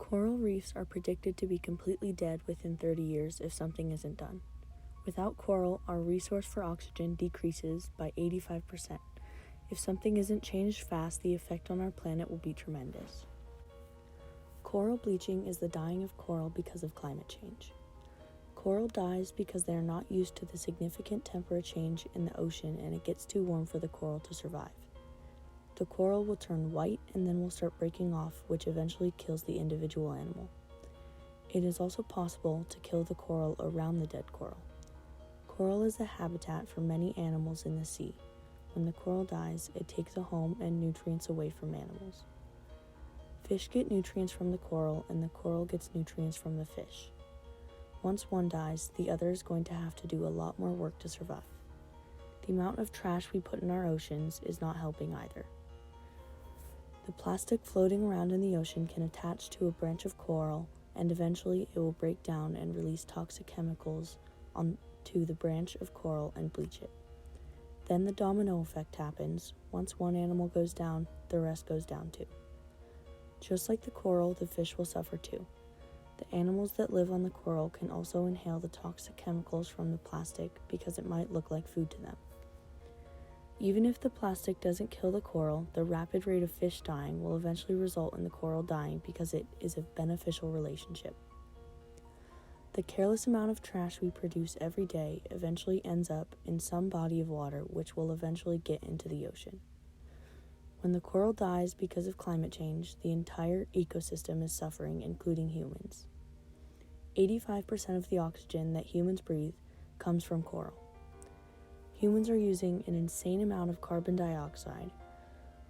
Coral reefs are predicted to be completely dead within 30 years if something isn't done. Without coral, our resource for oxygen decreases by 85%. If something isn't changed fast, the effect on our planet will be tremendous. Coral bleaching is the dying of coral because of climate change. Coral dies because they are not used to the significant temperature change in the ocean and it gets too warm for the coral to survive. The coral will turn white and then will start breaking off, which eventually kills the individual animal. It is also possible to kill the coral around the dead coral. Coral is the habitat for many animals in the sea. When the coral dies, it takes a home and nutrients away from animals. Fish get nutrients from the coral, and the coral gets nutrients from the fish. Once one dies, the other is going to have to do a lot more work to survive. The amount of trash we put in our oceans is not helping either. The plastic floating around in the ocean can attach to a branch of coral, and eventually it will break down and release toxic chemicals onto the branch of coral and bleach it. Then the domino effect happens. Once one animal goes down, the rest goes down too. Just like the coral, the fish will suffer too. The animals that live on the coral can also inhale the toxic chemicals from the plastic because it might look like food to them. Even if the plastic doesn't kill the coral, the rapid rate of fish dying will eventually result in the coral dying because it is a beneficial relationship. The careless amount of trash we produce every day eventually ends up in some body of water, which will eventually get into the ocean. When the coral dies because of climate change, the entire ecosystem is suffering, including humans. 85% of the oxygen that humans breathe comes from coral. Humans are using an insane amount of carbon dioxide,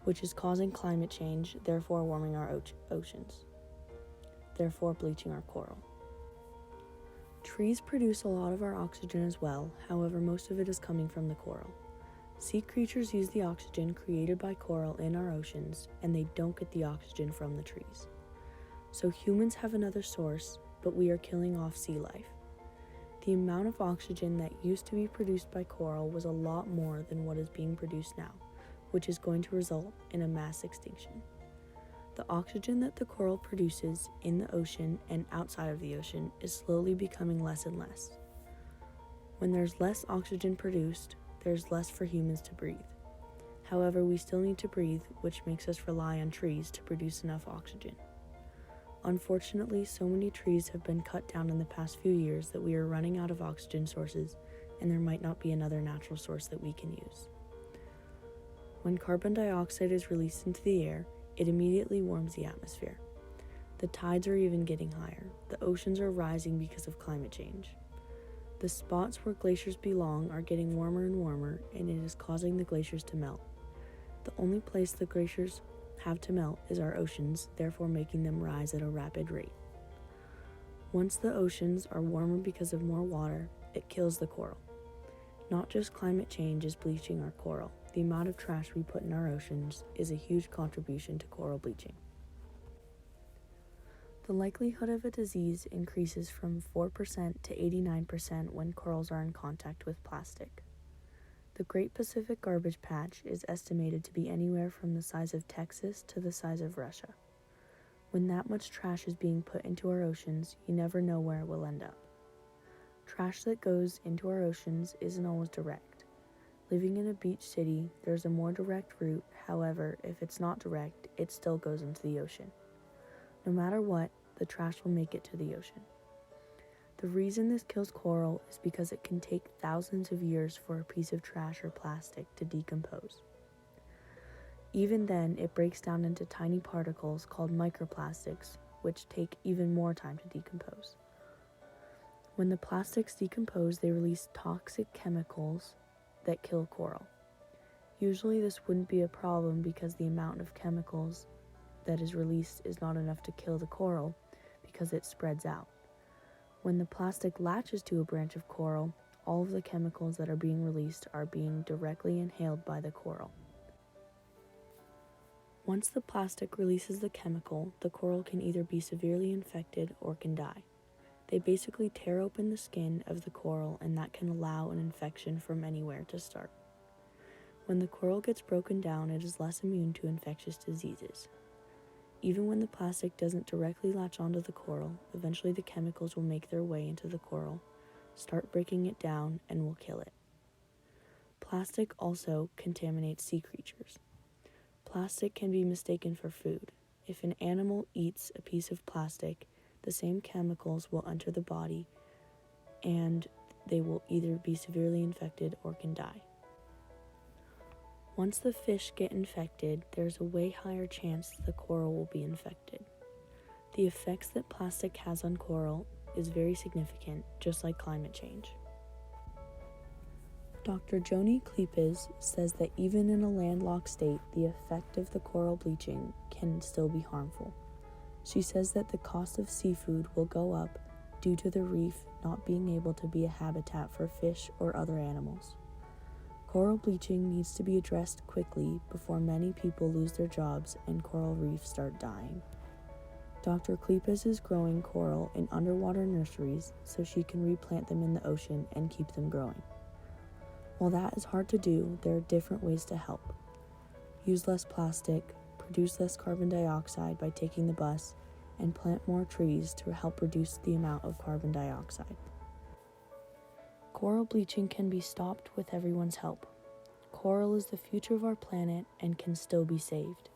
which is causing climate change, therefore warming our oceans, therefore bleaching our coral. Trees produce a lot of our oxygen as well, however most of it is coming from the coral. Sea creatures use the oxygen created by coral in our oceans, and they don't get the oxygen from the trees. So humans have another source, but we are killing off sea life. The amount of oxygen that used to be produced by coral was a lot more than what is being produced now, which is going to result in a mass extinction. The oxygen that the coral produces in the ocean and outside of the ocean is slowly becoming less and less. When there's less oxygen produced, there's less for humans to breathe. However, we still need to breathe, which makes us rely on trees to produce enough oxygen. Unfortunately, so many trees have been cut down in the past few years that we are running out of oxygen sources, and there might not be another natural source that we can use. When carbon dioxide is released into the air, it immediately warms the atmosphere. The tides are even getting higher. The oceans are rising because of climate change. The spots where glaciers belong are getting warmer and warmer, and it is causing the glaciers to melt. The only place the glaciers have to melt is our oceans, therefore making them rise at a rapid rate. Once the oceans are warmer because of more water, it kills the coral. Not just climate change is bleaching our coral. The amount of trash we put in our oceans is a huge contribution to coral bleaching. The likelihood of a disease increases from 4% to 89% when corals are in contact with plastic. The Great Pacific Garbage Patch is estimated to be anywhere from the size of Texas to the size of Russia. When that much trash is being put into our oceans, you never know where it will end up. Trash that goes into our oceans isn't always direct. Living in a beach city, there's a more direct route. However, if it's not direct, it still goes into the ocean. No matter what, the trash will make it to the ocean. The reason this kills coral is because it can take thousands of years for a piece of trash or plastic to decompose. Even then, it breaks down into tiny particles called microplastics, which take even more time to decompose. When the plastics decompose, they release toxic chemicals that kill coral. Usually this wouldn't be a problem because the amount of chemicals that is released is not enough to kill the coral because it spreads out. When the plastic latches to a branch of coral, all of the chemicals that are being released are being directly inhaled by the coral. Once the plastic releases the chemical, the coral can either be severely infected or can die. They basically tear open the skin of the coral, and that can allow an infection from anywhere to start. When the coral gets broken down, it is less immune to infectious diseases. Even when the plastic doesn't directly latch onto the coral, eventually the chemicals will make their way into the coral, start breaking it down, and will kill it. Plastic also contaminates sea creatures. Plastic can be mistaken for food. If an animal eats a piece of plastic, the same chemicals will enter the body and they will either be severely infected or can die. Once the fish get infected, there's a way higher chance the coral will be infected. The effects that plastic has on coral is very significant, just like climate change. Dr. Joni Klipes says that even in a landlocked state, the effect of the coral bleaching can still be harmful. She says that the cost of seafood will go up due to the reef not being able to be a habitat for fish or other animals. Coral bleaching needs to be addressed quickly before many people lose their jobs and coral reefs start dying. Dr. Klipes is growing coral in underwater nurseries so she can replant them in the ocean and keep them growing. While that is hard to do, there are different ways to help. Use less plastic, produce less carbon dioxide by taking the bus, and plant more trees to help reduce the amount of carbon dioxide. Coral bleaching can be stopped with everyone's help. Coral is the future of our planet and can still be saved.